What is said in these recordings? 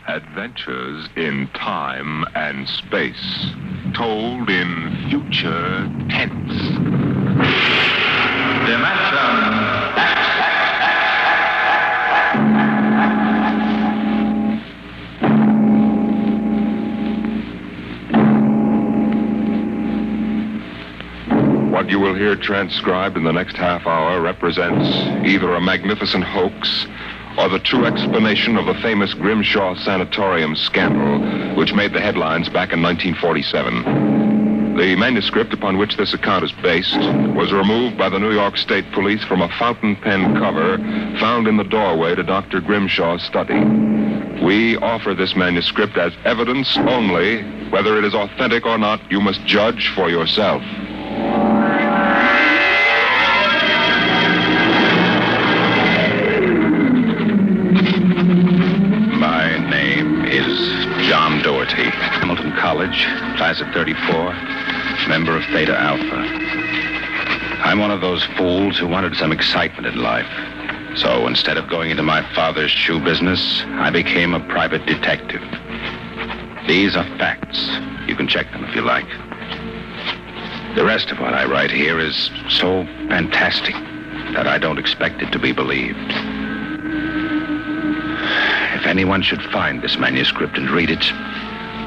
Adventures in time and space, told in future tense. Dimension X. What you will hear transcribed in the next half hour represents either a magnificent hoax or the true explanation of the famous Grimshaw'S Sanitarium scandal, which made the headlines back in 1947. The manuscript upon which this account is based was removed by the New York State Police from a fountain pen cover found in the doorway to Dr. Grimshaw'S study. We offer this manuscript as evidence only. Whether it is authentic or not, you must judge for yourself. John Doherty, Hamilton College, class of 34, member of Theta Alpha. I'm one of those fools who wanted some excitement in life. So instead of going into my father's shoe business, I became a private detective. These are facts. You can check them if you like. The rest of what I write here is so fantastic that I don't expect it to be believed. If anyone should find this manuscript and read it,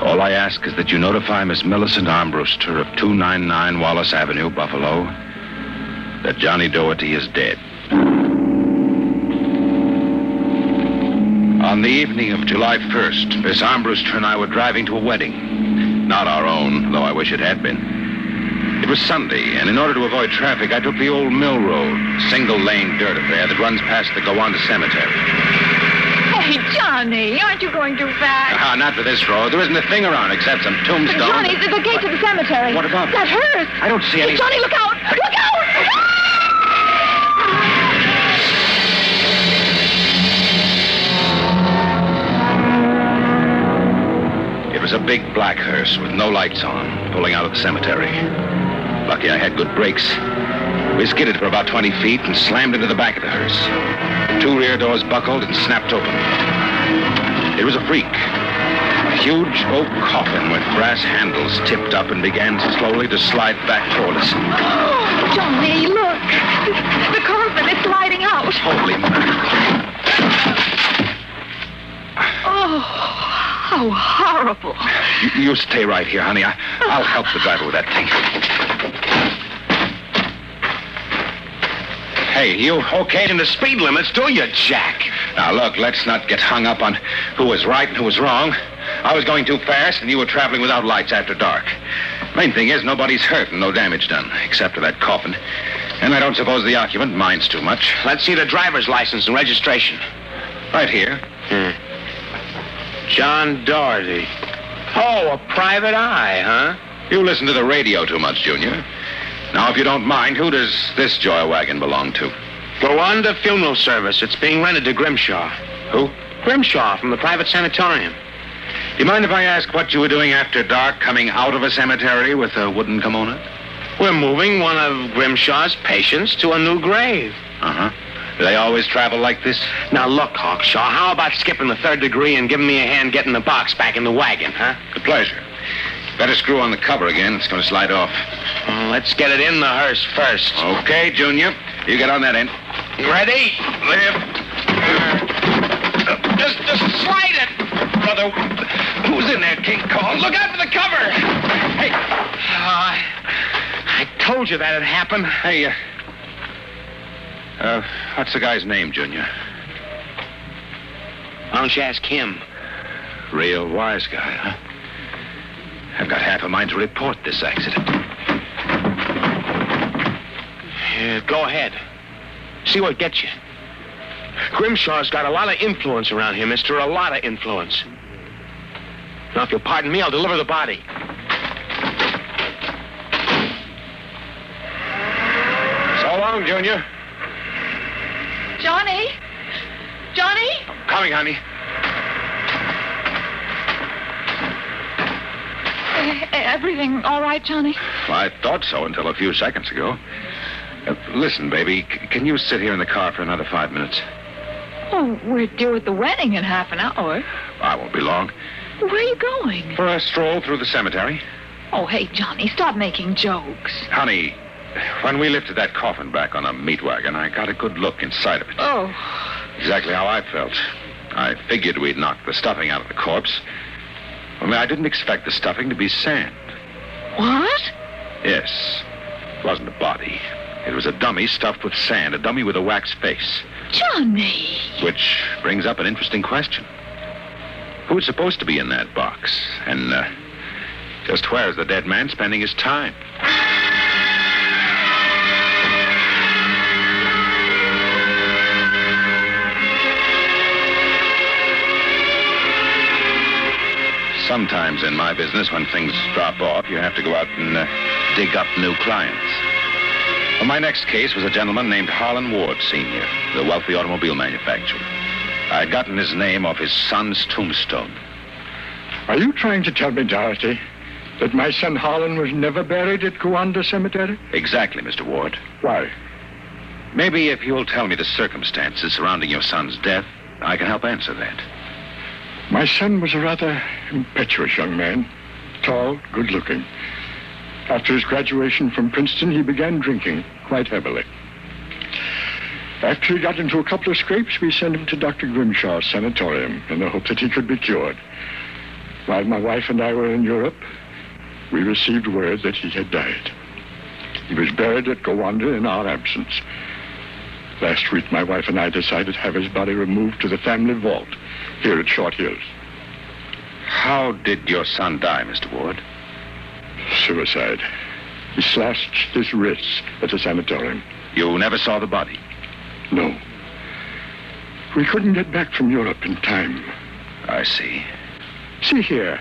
all I ask is that you notify Miss Millicent Armbruster of 299 Wallace Avenue, Buffalo, that Johnny Doherty is dead. On the evening of July 1st, Miss Armbruster and I were driving to a wedding. Not our own, though I wish it had been. It was Sunday, and in order to avoid traffic, I took the old mill road, single-lane dirt affair that runs past the Gowanda Cemetery. Hey, Johnny, aren't you going too fast? Not for this road. There isn't a thing around except some tombstones. Johnny, the gate to the cemetery. What about it? That hearse. I don't see any... Hey, Johnny, look out! Look out! It was a big black hearse with no lights on, pulling out of the cemetery. Lucky I had good brakes. We skidded for about 20 feet and slammed into the back of the hearse. The two rear doors buckled and snapped open. It was a freak. A huge oak coffin with brass handles tipped up and began slowly to slide back toward us. Oh, Johnny, look. The coffin is sliding out. Holy mackerel. Oh, how horrible. You stay right here, honey. I'll help the driver with that thing. Hey, you okayed in the speed limits, do you, Jack? Now, look, let's not get hung up on who was right and who was wrong. I was going too fast, and you were traveling without lights after dark. Main thing is, nobody's hurt and no damage done, except for that coffin. And I don't suppose the occupant minds too much. Let's see the driver's license and registration. Right here. John Doherty. Oh, a private eye, huh? You listen to the radio too much, Junior. Now, if you don't mind, who does this joy wagon belong to? Gowanda Funeral Service. It's being rented to Grimshaw. Who? Grimshaw from the private sanitarium. Do you mind if I ask what you were doing after dark, coming out of a cemetery with a wooden kimono? We're moving one of Grimshaw's patients to a new grave. Uh-huh. Do they always travel like this? Now, look, Hawkshaw, how about skipping the third degree and giving me a hand getting the box back in the wagon, huh? With pleasure. Better screw on the cover again. It's going to slide off. Let's get it in the hearse first. Okay, Junior. You get on that end. Ready? Lift. Just slide it, brother. Who's in there, King Kong? Look out for the cover. Hey. I told you that'd happen. Hey, what's the guy's name, Junior? Why don't you ask him? Real wise guy, huh? I've got half a mind to report this accident. Go ahead. See what gets you. Grimshaw's got a lot of influence around here, mister. A lot of influence. Now, if you'll pardon me, I'll deliver the body. So long, Junior. Johnny? Johnny? I'm coming, honey. Everything all right, Johnny? Well, I thought so until a few seconds ago. Listen, baby, can you sit here in the car for another 5 minutes? Oh, we're due at the wedding in half an hour. I won't be long. Where are you going? For a stroll through the cemetery. Oh, hey, Johnny, stop making jokes. Honey, when we lifted that coffin back on a meat wagon, I got a good look inside of it. Oh. Exactly how I felt. I figured we'd knocked the stuffing out of the corpse. Only I didn't expect the stuffing to be sand. What? Yes. It wasn't a body. It was a dummy stuffed with sand, a dummy with a wax face. Johnny. Which brings up an interesting question. Who's supposed to be in that box? And just where's the dead man spending his time? Sometimes in my business, when things drop off, you have to go out and dig up new clients. Well, my next case was a gentleman named Harlan Ward, Sr., the wealthy automobile manufacturer. I'd gotten his name off his son's tombstone. Are you trying to tell me, Dorothy, that my son Harlan was never buried at Gowanda Cemetery? Exactly, Mr. Ward. Why? Maybe if you'll tell me the circumstances surrounding your son's death, I can help answer that. My son was a rather impetuous young man, tall, good-looking. After his graduation from Princeton, he began drinking quite heavily. After he got into a couple of scrapes, we sent him to Dr. Grimshaw'S Sanitarium in the hope that he could be cured. While my wife and I were in Europe, we received word that he had died. He was buried at Gowanda in our absence. Last week, my wife and I decided to have his body removed to the family vault here at Short Hills. How did your son die, Mr. Ward? Suicide. He slashed his wrists at the sanatorium. You never saw the body? No. We couldn't get back from Europe in time. I see. See here.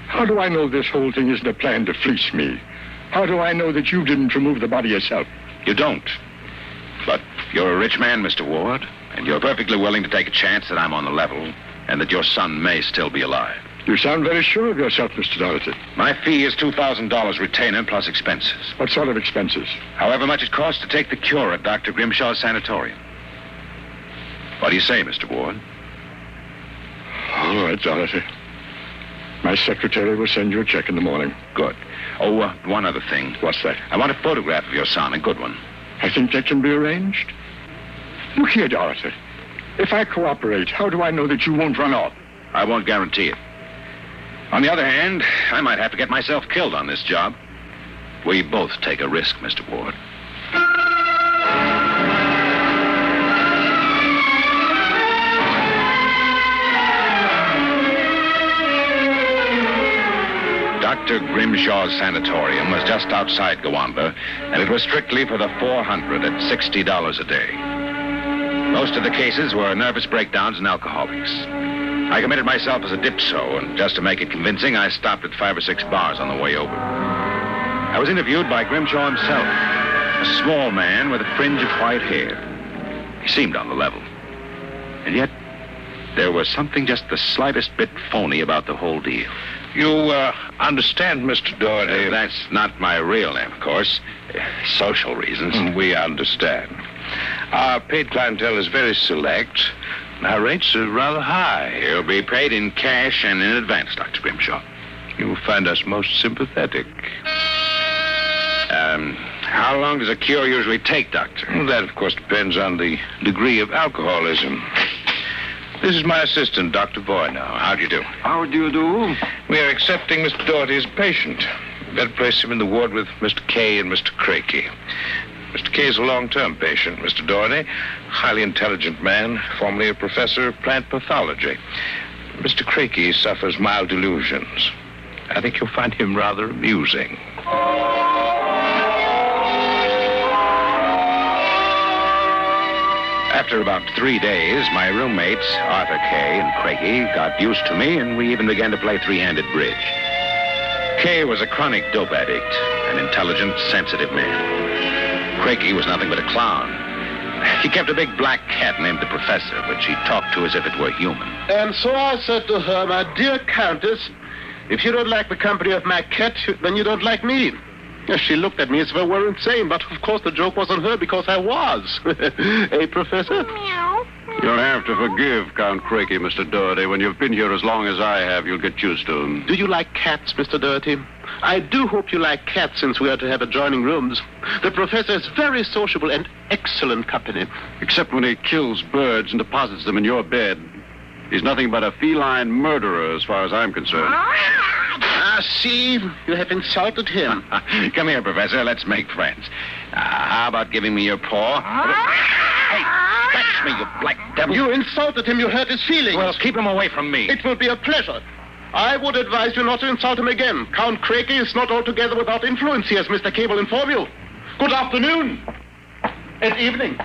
How do I know this whole thing isn't a plan to fleece me? How do I know that you didn't remove the body yourself? You don't. But you're a rich man, Mr. Ward, and you're perfectly willing to take a chance that I'm on the level and that your son may still be alive. You sound very sure of yourself, Mr. Dorothy. My fee is $2,000 retainer plus expenses. What sort of expenses? However much it costs to take the cure at Dr. Grimshaw'S Sanitarium. What do you say, Mr. Ward? All right, Dorothy. My secretary will send you a check in the morning. Good. Oh, one other thing. What's that? I want a photograph of your son, a good one. I think that can be arranged. Look here, Dorothy. If I cooperate, how do I know that you won't run off? I won't guarantee it. On the other hand, I might have to get myself killed on this job. We both take a risk, Mr. Ward. Dr. Grimshaw'S Sanatorium was just outside Gowanda, and it was strictly for the 400 at $60 a day. Most of the cases were nervous breakdowns and alcoholics. I committed myself as a dipso, and just to make it convincing, I stopped at 5 or 6 bars on the way over. I was interviewed by Grimshaw himself, a small man with a fringe of white hair. He seemed on the level. And yet, there was something just the slightest bit phony about the whole deal. You understand, Mr. Doherty. That's not my real name, of course. Social reasons. We understand. Our paid clientele is very select. Our rates are rather high. You'll be paid in cash and in advance, Dr. Grimshaw. You find us most sympathetic. How long does a cure usually take, Doctor? Well, that, of course, depends on the degree of alcoholism. This is my assistant, Dr. Voynow. How do you do? How do you do? We are accepting Mr. Doherty as a patient. We've got to place him in the ward with Mr. Kay and Mr. Crakey. Mr. Kay is a long-term patient, Mr. Doherty. Highly intelligent man, formerly a professor of plant pathology. Mr. Crakey suffers mild delusions. I think you'll find him rather amusing. After about 3 days, my roommates, Arthur Kay and Crakey, got used to me, and we even began to play three-handed bridge. Kay was a chronic dope addict, an intelligent, sensitive man. Crakey was nothing but a clown. He kept a big black cat named the Professor, which he talked to as if it were human. And so I said to her, "My dear Countess, if you don't like the company of my cat, then you don't like me." She looked at me as if I were insane, but of course the joke was on her because I was. Hey, Professor? Meow, You'll have to forgive Count Crakey, Mr. Doherty. When you've been here as long as I have, you'll get used to him. Do you like cats, Mr. Doherty? I do hope you like cats, since we are to have adjoining rooms. The professor is very sociable and excellent company. Except when he kills birds and deposits them in your bed. He's nothing but a feline murderer, as far as I'm concerned. See? You have insulted him. Come here, Professor. Let's make friends. How about giving me your paw? Hey, scratch me, you black devil. You insulted him. You hurt his feelings. Well, keep him away from me. It will be a pleasure. I would advise you not to insult him again. Count Crakey is not altogether without influence, as Mr. K will inform you. Good afternoon. And evening.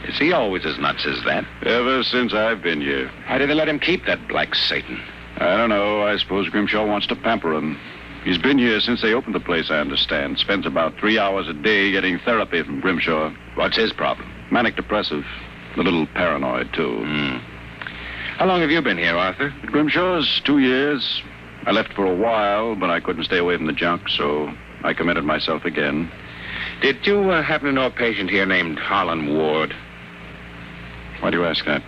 Is he always as nuts as that? Ever since I've been here. Why did they let him keep that black Satan? I don't know. I suppose Grimshaw wants to pamper him. He's been here since they opened the place, I understand. Spends about 3 hours a day getting therapy from Grimshaw. What's his problem? Manic depressive. A little paranoid, too. How long have you been here, Arthur? At Grimshaw's 2 years. I left for a while, but I couldn't stay away from the junk, so I committed myself again. Did you happen to know a patient here named Harlan Ward? Why do you ask that?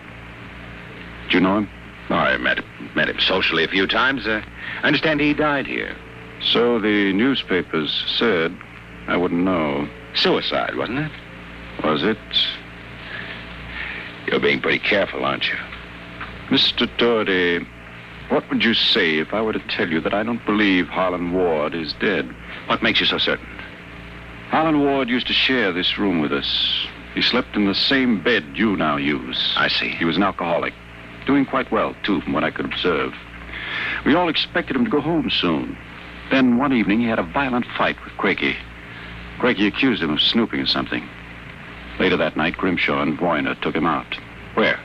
Do you know him? Oh, I met him socially a few times. I understand he died here. So the newspapers said. I wouldn't know. Suicide, wasn't it? Was it? You're being pretty careful, aren't you? Mr. Doherty, what would you say if I were to tell you that I don't believe Harlan Ward is dead? What makes you so certain? Harlan Ward used to share this room with us. He slept in the same bed you now use. I see. He was an alcoholic. Doing quite well, too, from what I could observe. We all expected him to go home soon. Then one evening he had a violent fight with Crakey. Crakey accused him of snooping or something. Later that night, Grimshaw and Voyner took him out. Where?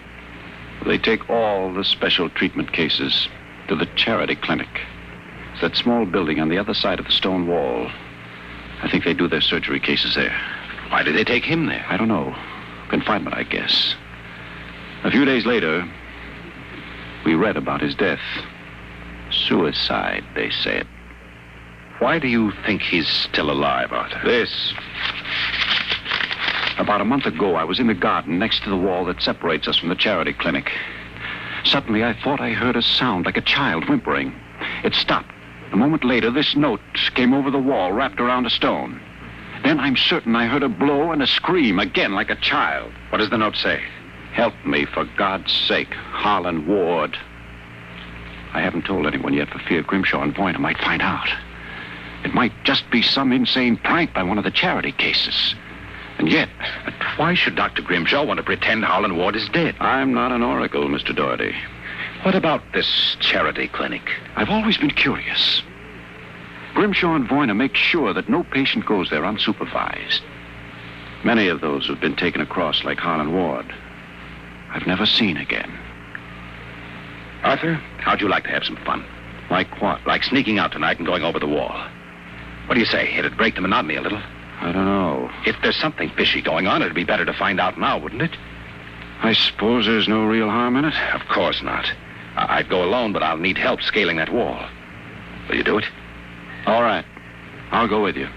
They take all the special treatment cases to the charity clinic. It's that small building on the other side of the stone wall. I think they do their surgery cases there. Why did they take him there? I don't know. Confinement, I guess. A few days later, we read about his death. Suicide, they said. Why do you think he's still alive, Arthur? This. About a month ago, I was in the garden next to the wall that separates us from the charity clinic. Suddenly, I thought I heard a sound like a child whimpering. It stopped. A moment later, this note came over the wall, wrapped around a stone. Then I'm certain I heard a blow and a scream, again like a child. What does the note say? Help me, for God's sake, Harlan Ward. I haven't told anyone yet for fear Grimshaw and Voyner might find out. It might just be some insane prank by one of the charity cases. And yet... But why should Dr. Grimshaw want to pretend Harlan Ward is dead? I'm not an oracle, Mr. Doherty. What about this charity clinic? I've always been curious. Grimshaw and Voyner make sure that no patient goes there unsupervised. Many of those who've been taken across, like Harlan Ward, I've never seen again. Arthur, how'd you like to have some fun? Like what? Like sneaking out tonight and going over the wall. What do you say? It'd break the monotony a little. I don't know. If there's something fishy going on, it'd be better to find out now, wouldn't it? I suppose there's no real harm in it. Of course not. I'd go alone, but I'll need help scaling that wall. Will you do it? All right. I'll go with you.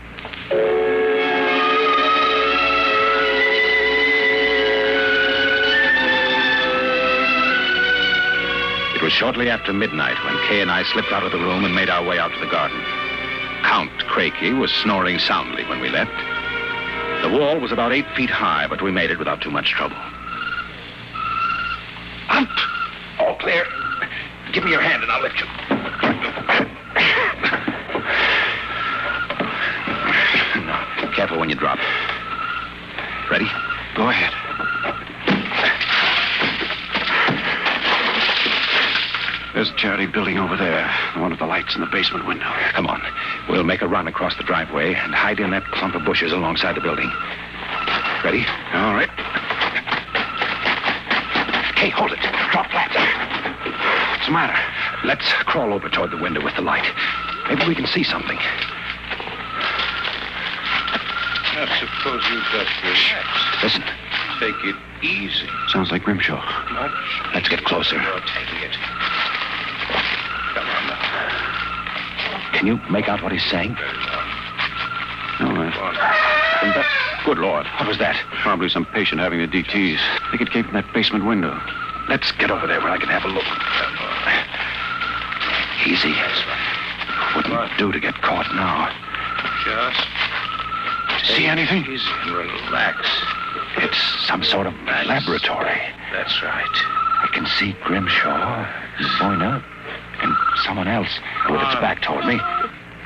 It was shortly after midnight when Kay and I slipped out of the room and made our way out to the garden. Count Crakey was snoring soundly when we left. The wall was about 8 feet high, but we made it without too much trouble. Out! All clear. Give me your hand and I'll lift you. Now, careful when you drop. Ready? Go ahead. There's a charity building over there. One of the lights in the basement window. Come on. We'll make a run across the driveway and hide in that clump of bushes alongside the building. Ready? All right. Hey, hold it. Drop flat. What's the matter? Let's crawl over toward the window with the light. Maybe we can see something. I suppose you just relax. Listen. Take it easy. Sounds like Grimshaw. Much. Let's get closer. You're taking it. Come on now. Can you make out what he's saying? Very well. All right. Come on. Good Lord. What was that? Probably some patient having the DTs. I think it came from that basement window. Let's get over there where I can have a look. Easy. Wouldn't do to get caught now. Just See anything? easy and relax. It's some sort of laboratory. That's right. I can see Grimshaw, Boyna, and someone else with its back toward me.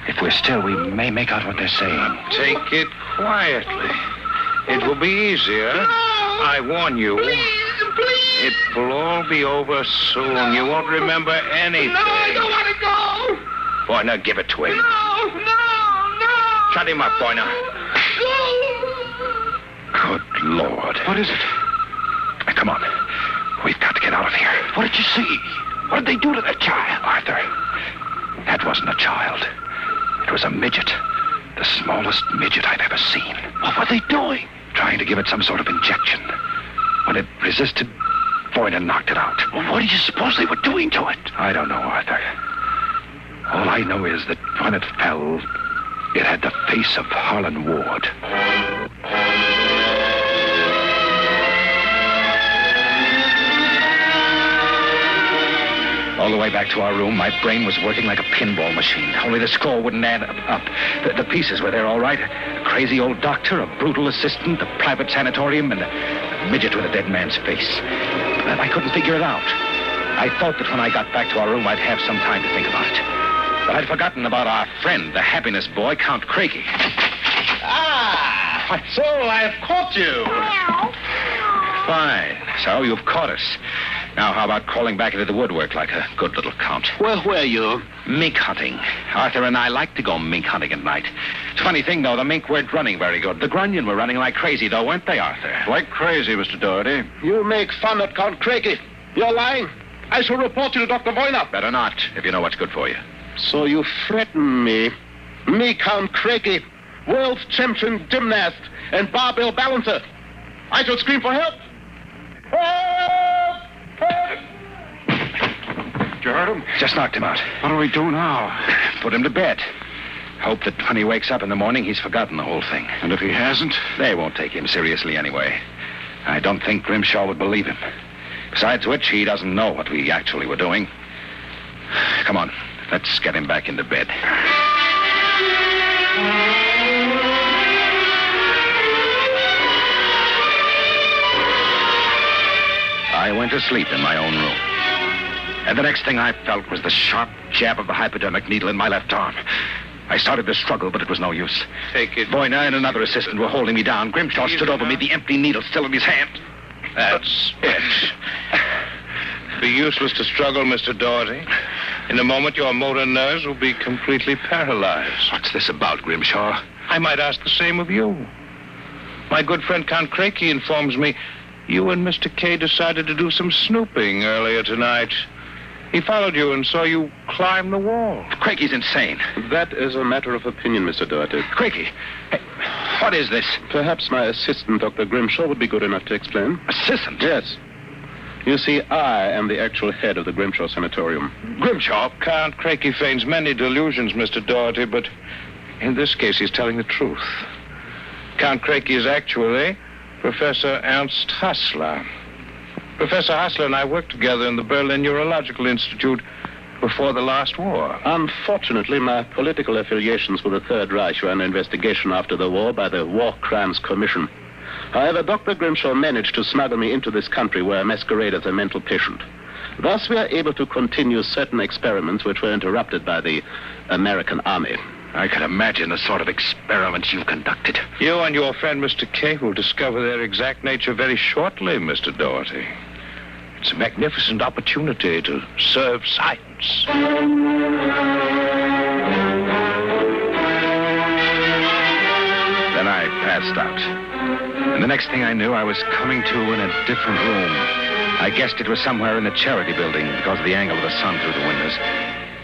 If we're still, we may make out what they're saying. Take it quietly. It will be easier. I warn you. Please. It will all be over soon. You won't remember anything. No, I don't want to go. Boy, now give it to him. No. Shut him up, boy, now. Good Lord. What is it? Come on. We've got to get out of here. What did you see? What did they do to that child? Arthur, that wasn't a child. It was a midget. The smallest midget I've ever seen. What were they doing? Trying to give it some sort of injection. When it resisted, Boyna knocked it out. Well, what do you suppose they were doing to it? I don't know, Arthur. All I know is that when it fell, it had the face of Harlan Ward. All the way back to our room, my brain was working like a pinball machine. Only the score wouldn't add up. The pieces were there all right. A crazy old doctor, a brutal assistant, a private sanatorium, and a midget with a dead man's face. But I couldn't figure it out. I thought that when I got back to our room, I'd have some time to think about it. But I'd forgotten about our friend, the happiness boy, Count Crakey. Ah, so I've caught you. Fine. So you've caught us. Now, how about crawling back into the woodwork like a good little count? Where were you? Mink hunting. Arthur and I like to go mink hunting at night. It's a funny thing, though. The mink weren't running very good. The grunion were running like crazy, though, weren't they, Arthur? Like crazy, Mr. Doherty. You make fun at Count Crakey. You're lying. I shall report you to Dr. Voyna. Better not, if you know what's good for you. So you threaten me. Me, Count Crakey, world champion gymnast and barbell balancer. I shall scream for help. Help! Help! Did you hurt him? Just knocked him out. What do we do now? Put him to bed. Hope that when he wakes up in the morning, he's forgotten the whole thing. And if he hasn't? They won't take him seriously anyway. I don't think Grimshaw would believe him. Besides which, he doesn't know what we actually were doing. Come on, let's get him back into bed. I went to sleep in my own room. And the next thing I felt was the sharp jab of the hypodermic needle in my left arm. I started to struggle, but it was no use. Take it. Boyna and another assistant were holding me down. Grimshaw stood over me, the empty needle still in his hand. That's it. Be useless to struggle, Mr. Doherty. In a moment, your motor nerves will be completely paralyzed. What's this about, Grimshaw? I might ask the same of you. My good friend Count Crakey informs me you and Mr. K decided to do some snooping earlier tonight. He followed you and saw you climb the wall. Crakey's insane. That is a matter of opinion, Mr. Doherty. Crakey, hey, what is this? Perhaps my assistant, Dr. Grimshaw, would be good enough to explain. Assistant? Yes. You see, I am the actual head of the Grimshaw Sanatorium. Grimshaw? Count Crakey feigns many delusions, Mr. Doherty, but in this case, he's telling the truth. Count Crakey is actually Professor Ernst Hassler. Professor Hassler and I worked together in the Berlin Neurological Institute before the last war. Unfortunately, my political affiliations with the Third Reich were under investigation after the war by the War Crimes Commission. However, Dr. Grimshaw managed to smuggle me into this country where I masquerade as a mental patient. Thus, we are able to continue certain experiments which were interrupted by the American Army. I can imagine the sort of experiments you've conducted. You and your friend, Mr. K, will discover their exact nature very shortly, Mr. Doherty. It's a magnificent opportunity to serve science. Then I passed out. And the next thing I knew, I was coming to in a different room. I guessed it was somewhere in the charity building because of the angle of the sun through the windows.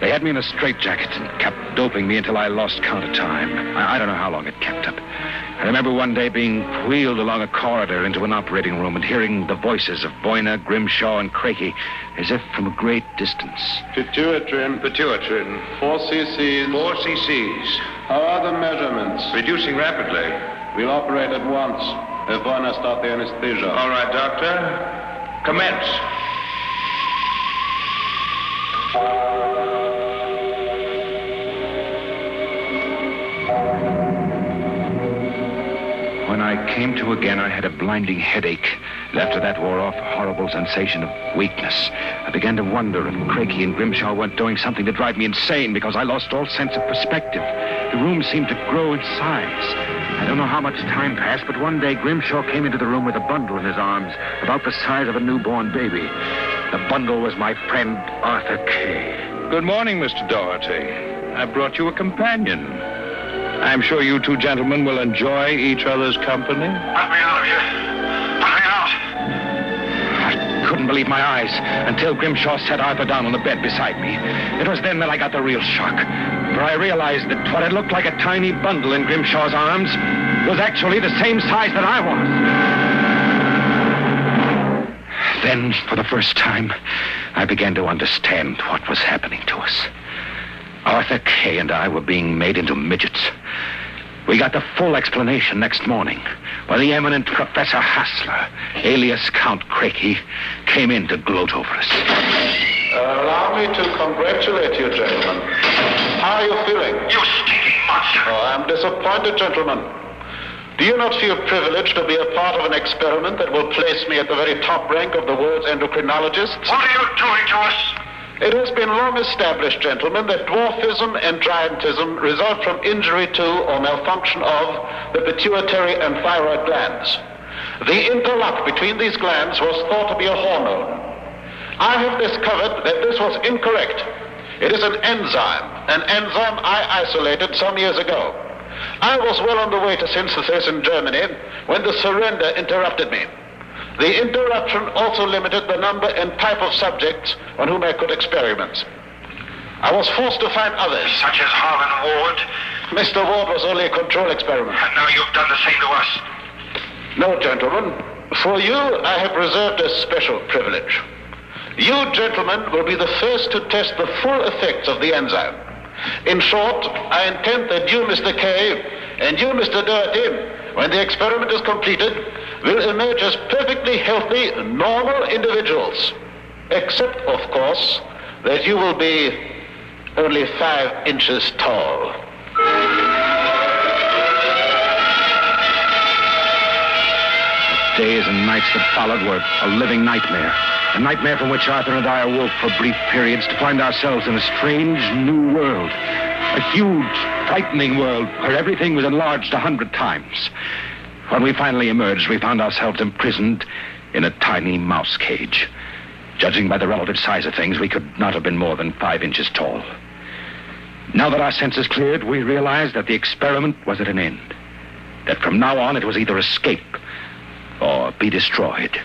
They had me in a straitjacket and kept doping me until I lost count of time. I don't know how long it kept up. I remember one day being wheeled along a corridor into an operating room and hearing the voices of Boyna, Grimshaw, and Crakey as if from a great distance. Pituitrin. 4 cc's. 4 cc's. How are the measurements? Reducing rapidly. We'll operate at once. Therefore, I start the anesthesia. All right, Doctor. Commence. When I came to again, I had a blinding headache. And after that wore off a horrible sensation of weakness. I began to wonder if Crakey and Grimshaw weren't doing something to drive me insane because I lost all sense of perspective. The room seemed to grow in size. I don't know how much time passed, but one day Grimshaw came into the room with a bundle in his arms, about the size of a newborn baby. The bundle was my friend Arthur Kay. Good morning, Mr. Doherty. I brought you a companion. I'm sure you two gentlemen will enjoy each other's company. Let me out of here. Let me out. I couldn't believe my eyes until Grimshaw set Arthur down on the bed beside me. It was then that I got the real shock, for I realized that what had looked like a tiny bundle in Grimshaw's arms was actually the same size that I was. Then, for the first time, I began to understand what was happening to us. Arthur Kay and I were being made into midgets. We got the full explanation next morning when the eminent Professor Hassler, alias Count Crakey, came in to gloat over us. Allow me to congratulate you, gentlemen. How are you feeling? You stinking monster. Oh, I'm disappointed, gentlemen. Do you not feel privileged to be a part of an experiment that will place me at the very top rank of the world's endocrinologists? What are you doing to us? It has been long established, gentlemen, that dwarfism and giantism result from injury to or malfunction of the pituitary and thyroid glands. The interlock between these glands was thought to be a hormone. I have discovered that this was incorrect. It is an enzyme I isolated some years ago. I was well on the way to synthesis in Germany when the surrender interrupted me. The interruption also limited the number and type of subjects on whom I could experiment. I was forced to find others. Such as Harlan Ward. Mr. Ward was only a control experiment. And now you've done the same to us. No, gentlemen. For you, I have reserved a special privilege. You, gentlemen, will be the first to test the full effects of the enzyme. In short, I intend that you, Mr. Kay, and you, Mr. Doherty, when the experiment is completed, will emerge as perfectly healthy, normal individuals. Except, of course, that you will be only 5 inches tall. The days and nights that followed were a living nightmare. A nightmare from which Arthur and I awoke for brief periods to find ourselves in a strange new world. A huge, frightening world where everything was enlarged 100 times. When we finally emerged, we found ourselves imprisoned in a tiny mouse cage. Judging by the relative size of things, we could not have been more than 5 inches tall. Now that our senses cleared, we realized that the experiment was at an end. That from now on, it was either escape or be destroyed.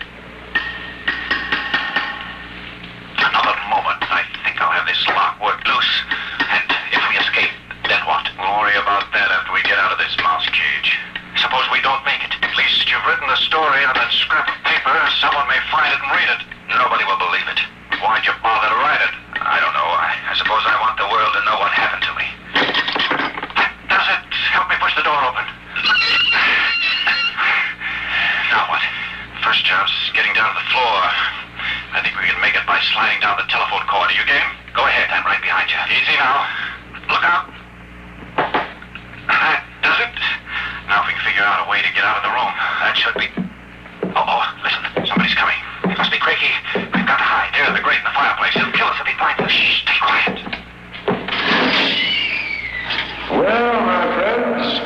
Another moment, I think I'll have this lock worked loose. And if we escape, then what? We'll worry about that after we get out of this mouse cage. Suppose we don't make it. At least you've written the story on that scrap of paper. Someone may find it and read it. Nobody will believe it. Why'd you bother to write it? I don't know. I suppose I want the world to know what happened to me. Does it help me push the door open? Now what? First job's getting down to the floor. I think we can make it by sliding down the telephone cord. Are you game? Go ahead. I'm right behind you. Easy now. Look out. That does it. Now if we can figure out a way to get out of the room, that should be... Oh, listen. Somebody's coming. It must be Crakey. We've got to hide. There's the grate in the fireplace. He'll kill us if he finds us. Shh, stay quiet. Well, my friends,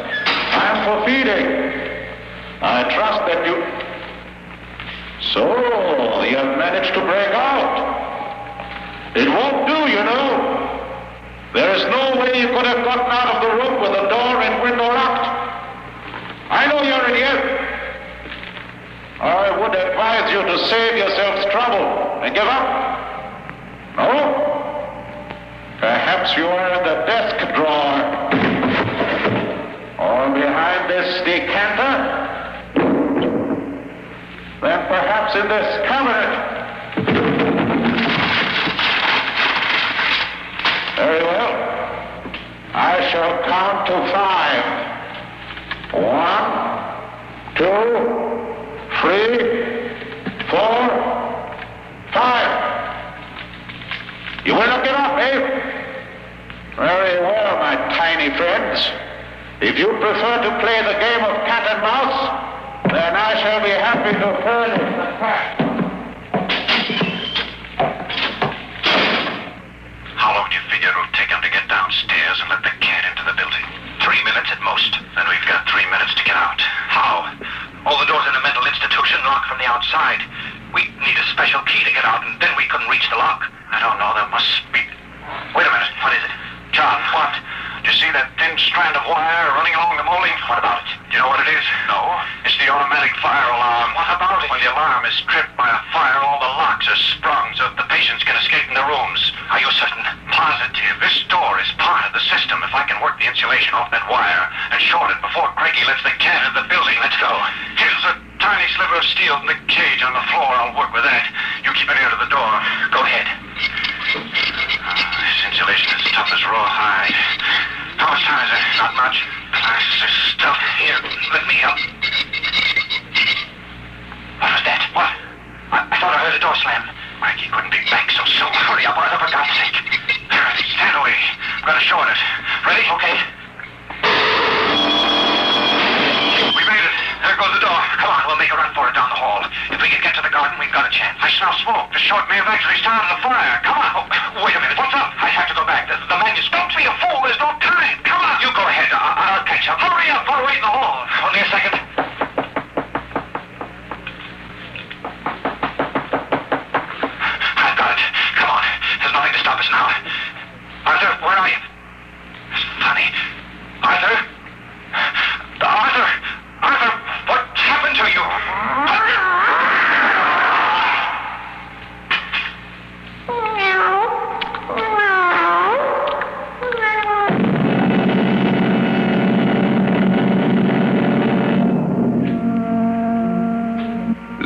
I'm for feeding. I trust that you... So, you have managed to break out. It won't do, you know. There is no way you could have gotten out of the room with the door and window locked. I know you're in here. I would advise you to save yourselves trouble and give up. No? Perhaps you are in the desk drawer. Or behind this decanter. Then perhaps in this cabinet. Very well. I shall count to 5. 1, 2, 3, 4, 5. You will not get up, eh? Very well, my tiny friends. If you prefer to play the game of cat and mouse, then I shall be happy to furnish the cat. How long do you figure it will take him to get downstairs and let the cat into the building? 3 minutes at most. Then we've got 3 minutes to get out. How? All the doors in a mental institution locked from the outside. We need a special key to get out, and then we couldn't reach the lock. I don't know. There must be... Wait a minute. What is it? John, what? Do you see that thin strand of wire running along the molding? What about it? Do you know what it is? No. It's the automatic fire alarm. What about it? When the alarm is tripped by a fire, all the locks are sprung so that the patients can escape in their rooms. Are you certain? Positive. This door is part of the system. If I can work the insulation off that wire and short it before Craigie lets the cat in the building, let's go. Here's a tiny sliver of steel in the cage on the floor. I'll work with that. You keep it near to the door. Go ahead. This insulation is tough as rawhide. How much time is there? Not much. There's stuff here. Let me help. What was that? What? I thought I heard a door slam. Mikey couldn't be back so soon. Hurry up, Arthur, for God's sake. There it is. Stand away. I'm going to short it. Ready? Okay. We made it. There goes the door. Come on, we'll make a run for it down the hall. If we can get to the garden, we've got a chance. I smell smoke. The short may have actually started a fire. Come on. Oh, wait a minute. What's up? I have to go back. The manuscript. Don't be a fool. There's no time. Come on. You go ahead. I'll catch up. Hurry up. I'll wait in the hall. Only a second. I've got it. Come on. There's nothing to stop us now. Arthur, where are you? It's funny. Arthur? Arthur! Arthur, what's happened to you?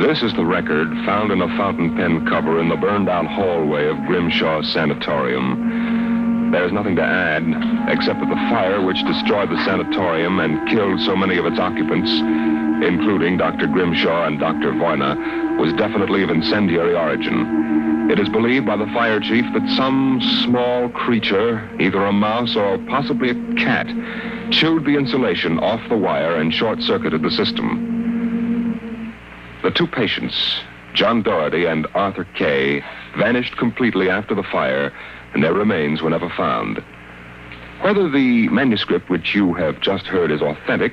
This is the record found in a fountain pen cover in the burned-down hallway of Grimshaw'S Sanitarium. There's nothing to add, except that the fire which destroyed the sanatorium and killed so many of its occupants, including Dr. Grimshaw and Dr. Voyna, was definitely of incendiary origin. It is believed by the fire chief that some small creature, either a mouse or possibly a cat, chewed the insulation off the wire and short-circuited the system. The two patients, John Doherty and Arthur Kay, vanished completely after the fire, and their remains were never found. Whether the manuscript which you have just heard is authentic,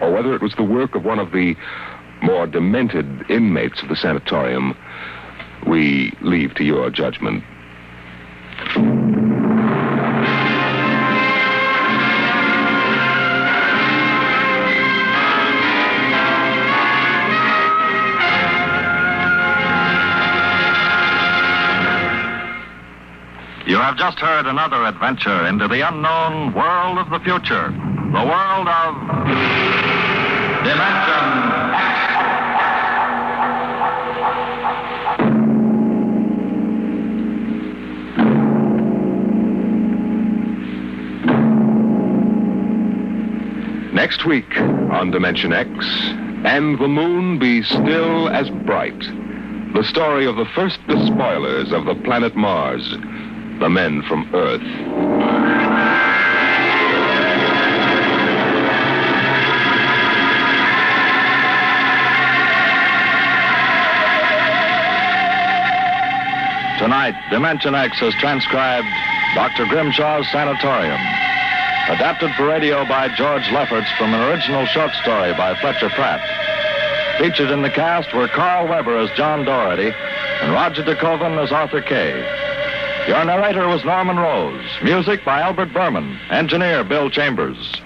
or whether it was the work of one of the more demented inmates of the sanatorium, we leave to your judgment. You have just heard another adventure into the unknown world of the future. The world of Dimension X. Next week on Dimension X, and the moon be still as bright. The story of the first despoilers of the planet Mars, the men from Earth. Tonight, Dimension X has transcribed Dr. Grimshaw'S Sanitarium. Adapted for radio by George Lefferts from an original short story by Fletcher Pratt. Featured in the cast were Carl Weber as John Doherty and Roger DeKoven as Arthur Kay. Your narrator was Norman Rose. Music by Albert Berman. Engineer Bill Chambers.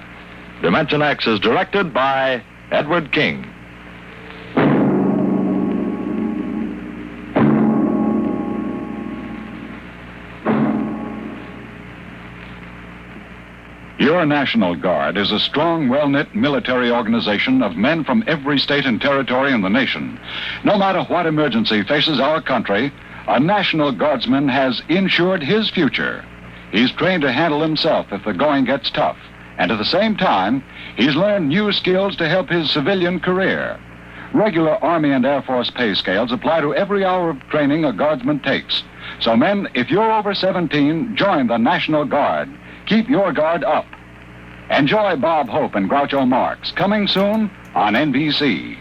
Dimension X is directed by Edward King. Your National Guard is a strong, well-knit military organization of men from every state and territory in the nation. No matter what emergency faces our country, a National Guardsman has insured his future. He's trained to handle himself if the going gets tough, And at the same time, he's learned new skills to help his civilian career. Regular Army and Air Force pay scales apply to every hour of training a guardsman takes. So, men, if you're over 17, join the National Guard. Keep your guard up. Enjoy Bob Hope and Groucho Marx, coming soon on NBC.